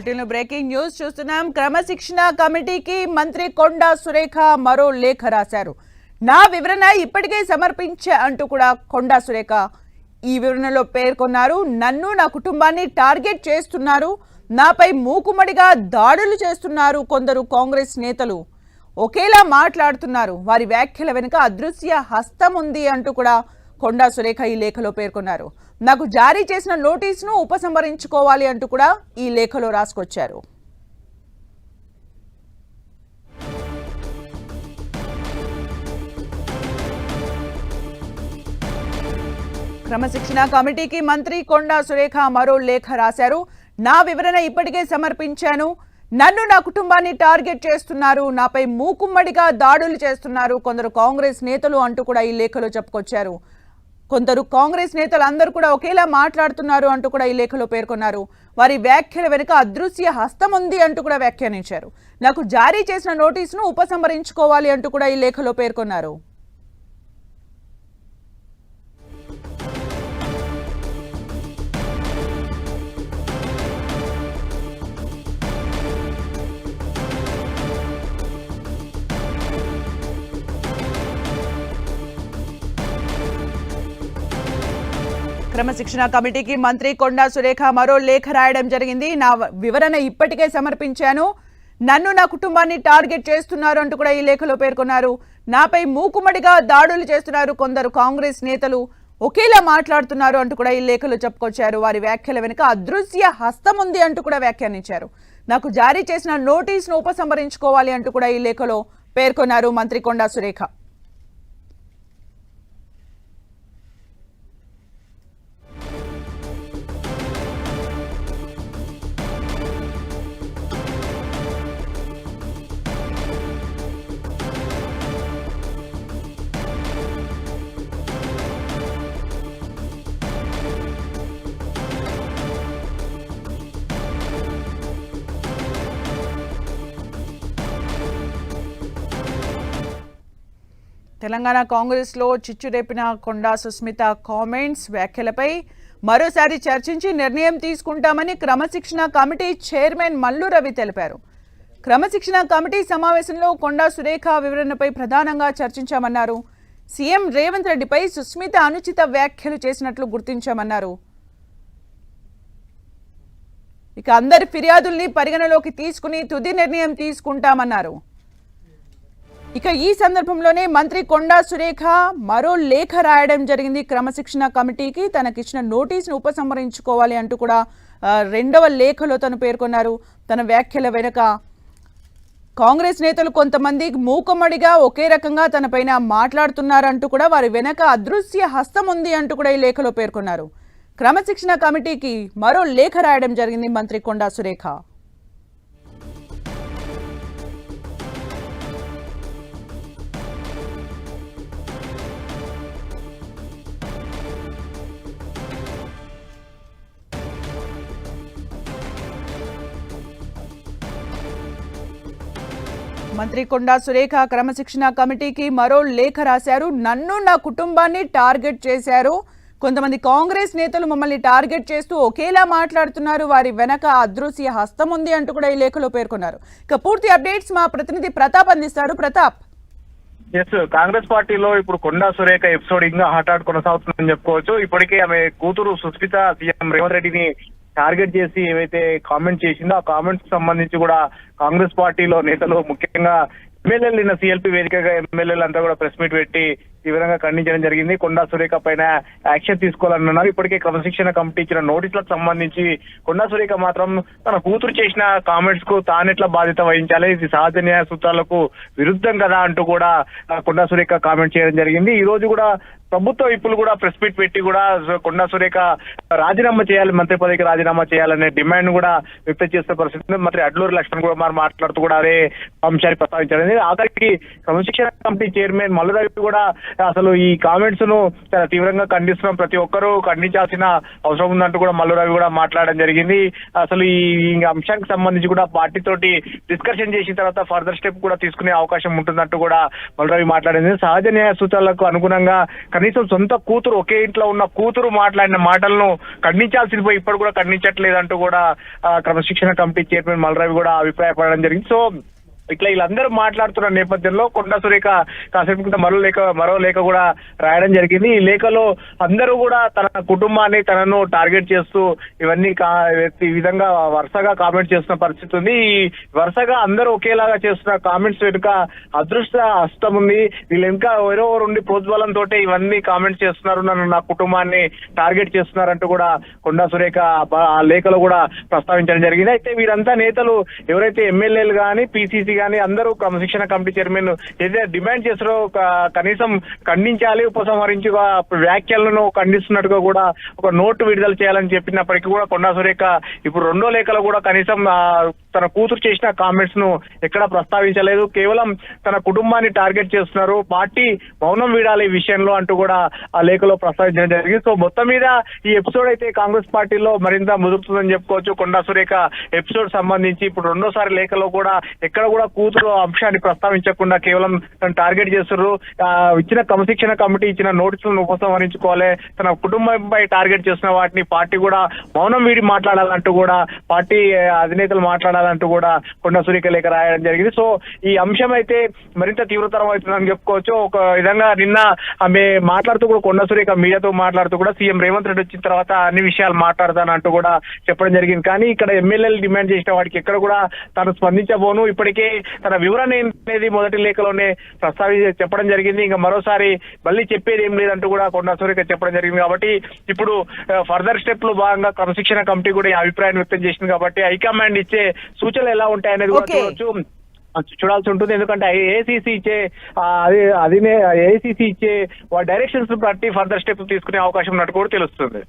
Bulletin లో breaking news చూస్తున్నాం. క్రమశిక్షణ కమిటీకి మంత్రి కొండా సురేఖ మరో లేఖ రాశారు. నా వివరణ ఇప్పటికే సమర్పించే అంటూ కూడా కొండా సురేఖ ఈ వివరణలో పేర్కొన్నారు. నన్ను నా కుటుంబాన్ని టార్గెట్ చేస్తున్నారు, నాపై మూకుమ్మడిగా దాడులు చేస్తున్నారు కొందరు కాంగ్రెస్ నేతలు, ఒకేలా మాట్లాడుతున్నారు, వారి వ్యాఖ్యల వెనుక అదృశ్య హస్తం ఉంది అంటూ కూడా కొండా సురేఖ ఈ లేఖలో పేర్కొన్నారు. నాకు జారీ చేసిన నోటీసును ఉపసంహరించుకోవాలి అంటూ కూడా ఈ లేఖలో రాసుకొచ్చారు. క్రమశిక్షణ కమిటీకి మంత్రి కొండా సురేఖ మరో లేఖ రాశారు. నా వివరణ ఇప్పటికే సమర్పించాను, నన్ను నా కుటుంబాన్ని టార్గెట్ చేస్తున్నారు, నాపై మూకుమ్మడిగా దాడులు చేస్తున్నారు కొందరు కాంగ్రెస్ నేతలు అంటూ కూడా ఈ లేఖలో చెప్పుకొచ్చారు. కొందరు కాంగ్రెస్ నేతలు అందరూ కూడా ఒకేలా మాట్లాడుతున్నారు అంటూ కూడా ఈ లేఖలో పేర్కొన్నారు. వారి వ్యాఖ్యల వెనుక అదృశ్య హస్తం ఉంది అంటూ కూడా వ్యాఖ్యానించారు. నాకు జారీ చేసిన నోటీసును ఉపసంహరించుకోవాలి అంటూ కూడా ఈ లేఖలో పేర్కొన్నారు. క్రమశిక్షణ కమిటీకి మంత్రి కొండా సురేఖ మరో లేఖ రాయడం జరిగింది. నా వివరణ ఇప్పటికే సమర్పించాను, నన్ను నా కుటుంబాన్ని టార్గెట్ చేస్తున్నారు అంటూ కూడా ఈ లేఖలో పేర్కొన్నారు. నాపై మూకుమ్మడిగా దాడులు చేస్తున్నారు కొందరు కాంగ్రెస్ నేతలు, ఒకేలా మాట్లాడుతున్నారు అంటూ కూడా ఈ లేఖలో చెప్పుకొచ్చారు. వారి వ్యాఖ్యల వెనుక అదృశ్య హస్తం ఉంది అంటూ కూడా వ్యాఖ్యానించారు. నాకు జారీ చేసిన నోటీసును ఉపసంహరించుకోవాలి అంటూ కూడా ఈ లేఖలో పేర్కొన్నారు మంత్రి కొండా సురేఖ. తెలంగాణ కాంగ్రెస్ లో చిచ్చు రేపిన కొండా సుస్మిత కామెంట్స్ వ్యాఖ్యలపై మరోసారి చర్చించి నిర్ణయం తీసుకుంటామని క్రమశిక్షణ కమిటీ చైర్మన్ మల్లు రవి తెలిపారు. క్రమశిక్షణ కమిటీ సమావేశంలో కొండా సురేఖ వివరణపై ప్రధానంగా చర్చించామన్నారు. సీఎం రేవంత్ రెడ్డిపై సుస్మిత అనుచిత వ్యాఖ్యలు చేసినట్లు గుర్తించామన్నారు. ఇక అందరి ఫిర్యాదుల్ని పరిగణలోకి తీసుకుని తుది నిర్ణయం తీసుకుంటామన్నారు. ఇక ఈ సందర్భంలోనే మంత్రి కొండా సురేఖ మరో లేఖ రాయడం జరిగింది. క్రమశిక్షణ కమిటీకి తనకిచ్చిన నోటీసును ఉపసంహరించుకోవాలి అంటూ కూడా రెండవ లేఖలో తను పేర్కొన్నారు. తన వ్యాఖ్యల వెనుక కాంగ్రెస్ నేతలు కొంతమంది మూకమ్మడిగా ఒకే రకంగా తనపైన మాట్లాడుతున్నారంటూ కూడా వారి వెనక అదృశ్య హస్తం ఉంది అంటూ కూడా ఈ లేఖలో పేర్కొన్నారు. క్రమశిక్షణ కమిటీకి మరో లేఖ రాయడం జరిగింది మంత్రి కొండా సురేఖ. మంత్రి కొండా సురేఖ క్రమశిక్షణ కమిటీకి మరో లేఖ రాశారు. నన్ను నా కుటుంబాన్ని టార్గెట్ చేశారు, కొంతమంది కాంగ్రెస్ నేతలు మమ్మల్ని టార్గెట్ చేస్తూ ఒకేలా మాట్లాడుతున్నారు, వారి వెనక అదృశ్య హస్తం ఉంది అంటూ కూడా ఈ లేఖలో పేర్కొన్నారు. ఇక పూర్తి అప్డేట్స్ మా ప్రతినిధి ప్రతాప్ అందిస్తారు. ప్రతాప్. కాంగ్రెస్ పార్టీలో ఇప్పుడు కొండా సురేఖ ఎపిసోడ్ ఇంకా హాట్ కొనసాగుతుందని చెప్పుకోవచ్చు. ఇప్పటికే ఆమె కూతురు సుస్మిత సీఎం రేవంత్ రెడ్డిని టార్గెట్ చేసి ఏవైతే కామెంట్ చేసిందో ఆ కామెంట్స్ సంబంధించి కూడా కాంగ్రెస్ పార్టీలో నేతలు ముఖ్యంగా ఎమ్మెల్యేలు నిన్న సిఎల్పి వేదికగా ఎమ్మెల్యేలు అంతా కూడా ప్రెస్ మీట్ పెట్టి తీవ్రంగా ఖండించడం జరిగింది. కొండా సురేఖ పైన యాక్షన్ తీసుకోవాలన్నారు. ఇప్పటికే క్రమశిక్షణ కమిటీ ఇచ్చిన నోటీసులకు సంబంధించి కొండా సురేఖ మాత్రం తన కూతురు చేసిన కామెంట్స్ కు తానెట్లా బాధ్యత వహించాలి, ఇది సహజ న్యాయ సూత్రాలకు విరుద్ధం కదా అంటూ కూడా కొండా సురేఖ కామెంట్ చేయడం జరిగింది. ఈ రోజు కూడా ప్రభుత్వ విప్పులు కూడా ప్రెస్ మీట్ పెట్టి కూడా కొండా సురేఖ రాజీనామా చేయాలి, మంత్రి పదవికి రాజీనామా చేయాలనే డిమాండ్ కూడా వ్యక్తం చేస్తున్న పరిస్థితి. మంత్రి అడ్లూరి లక్ష్మణ్ కూడా మాట్లాడుతూ కూడా అదే అంశాన్ని ప్రస్తావించారు. ఆఖరికి క్రమశిక్షణ కమిటీ చైర్మన్ మల్లు రవి కూడా అసలు ఈ కామెంట్స్ ను చాలా తీవ్రంగా ఖండిస్తున్నాం, ప్రతి ఒక్కరూ ఖండించాల్సిన అవసరం ఉందంటూ కూడా మల్లు రవి కూడా మాట్లాడడం జరిగింది. అసలు ఈ అంశానికి సంబంధించి కూడా పార్టీ తోటి డిస్కషన్ చేసిన తర్వాత ఫర్దర్ స్టెప్ కూడా తీసుకునే అవకాశం ఉంటుందంటూ కూడా మల్లు రవి మాట్లాడింది. సహజ న్యాయ సూత్రాలకు అనుగుణంగా కనీసం సొంత కూతురు, ఒకే ఇంట్లో ఉన్న కూతురు మాట్లాడిన మాటలను ఖండించాల్సింది పోయి ఇప్పుడు కూడా ఖండించట్లేదంటూ కూడా క్రమశిక్షణ కమిటీ చైర్మన్ మల్లు రవి కూడా అభిప్రాయపడడం జరిగింది. సో ఇట్లా వీళ్ళందరూ మాట్లాడుతున్న నేపథ్యంలో కొండా సురేఖ కాసేపు కింద మరో లేఖ కూడా రాయడం జరిగింది. ఈ లేఖలో అందరూ కూడా తన కుటుంబాన్ని తనను టార్గెట్ చేస్తూ ఇవన్నీ ఈ విధంగా వరుసగా కామెంట్ చేస్తున్న పరిస్థితి ఉంది. ఈ వరుసగా అందరూ ఒకేలాగా చేస్తున్న కామెంట్స్ వెనుక అదృష్ట హస్తం ఉంది. వీళ్ళు ఇంకా ఎవరో ఉండి ప్రోద్బలంతో ఇవన్నీ కామెంట్స్ చేస్తున్నారు, నన్ను నా కుటుంబాన్ని టార్గెట్ చేస్తున్నారంటూ కూడా కొండా సురేఖ ఆ లేఖలో కూడా ప్రస్తావించడం జరిగింది. అయితే వీరంతా నేతలు ఎవరైతే ఎమ్మెల్యేలు కానీ పిసిసి కానీ అందరూ క్రమశిక్షణ కమిటీ చైర్మన్ ఏదైతే డిమాండ్ చేస్తారో కనీసం ఖండించాలి, ఉపసంహరించి వ్యాఖ్యలను ఖండిస్తున్నట్టుగా కూడా ఒక నోటు విడుదల చేయాలని చెప్పినప్పటికీ కూడా కొండా సురేఖ ఇప్పుడు రెండో లేఖలో కూడా కనీసం తన కూతురు చేసిన కామెంట్స్ ను ఎక్కడా ప్రస్తావించలేదు. కేవలం తన కుటుంబాన్ని టార్గెట్ చేస్తున్నారు, పార్టీ మౌనం వీడాలి ఈ విషయంలో అంటూ కూడా ఆ లేఖలో ప్రస్తావించడం జరిగింది. సో మొత్తం మీద ఈ ఎపిసోడ్ అయితే కాంగ్రెస్ పార్టీలో మరింత ముదురుతుందని చెప్పుకోవచ్చు. కొండా సురేఖ ఎపిసోడ్ సంబంధించి ఇప్పుడు రెండోసారి లేఖలో కూడా ఎక్కడ కూడా కూతురు అంశాన్ని ప్రస్తావించకుండా కేవలం తను టార్గెట్ చేస్తున్నారు. ఇచ్చిన క్రమశిక్షణ కమిటీ ఇచ్చిన నోటీసులను ఉపసంహరించుకోవాలి, తన కుటుంబంపై టార్గెట్ చేస్తున్న వాటిని పార్టీ కూడా మౌనం వీడి మాట్లాడాలంటూ కూడా, పార్టీ అధినేతలు మాట్లాడాలంటూ కూడా కొండా సురేఖ లేఖ రాయడం జరిగింది. సో ఈ అంశం అయితే మరింత తీవ్రతరం అవుతుందని చెప్పుకోవచ్చు. ఒక విధంగా నిన్న ఆమె మాట్లాడుతూ కూడా కొండా సురేఖ మీడియాతో మాట్లాడుతూ కూడా సీఎం రేవంత్ రెడ్డి వచ్చిన తర్వాత అన్ని విషయాలు మాట్లాడతానంటూ కూడా చెప్పడం జరిగింది. కానీ ఇక్కడ ఎమ్మెల్యేలు డిమాండ్ చేసిన వాటికి ఎక్కడ కూడా తాను స్పందించబోను, ఇప్పటికే తన వివరణ అనేది మొదటి లేఖలోనే చెప్పడం జరిగింది, ఇంకా మరోసారి మళ్ళీ చెప్పేది ఏం లేదంటూ కూడా కొండా సురేఖ చెప్పడం జరిగింది. కాబట్టి ఇప్పుడు ఫర్దర్ స్టెప్ లో భాగంగా క్రమశిక్షణ కమిటీ కూడా ఈ అభిప్రాయాన్ని వ్యక్తం చేసింది. కాబట్టి హైకమాండ్ ఇచ్చే సూచనలు ఎలా ఉంటాయనేది కూడా చూడాల్సి ఉంటుంది. ఎందుకంటే ఏఐసిసి ఇచ్చే ఏఐసిసి ఇచ్చే డైరెక్షన్స్ బట్టి ఫర్దర్ స్టెప్ తీసుకునే అవకాశం ఉన్నట్టు కూడా తెలుస్తుంది.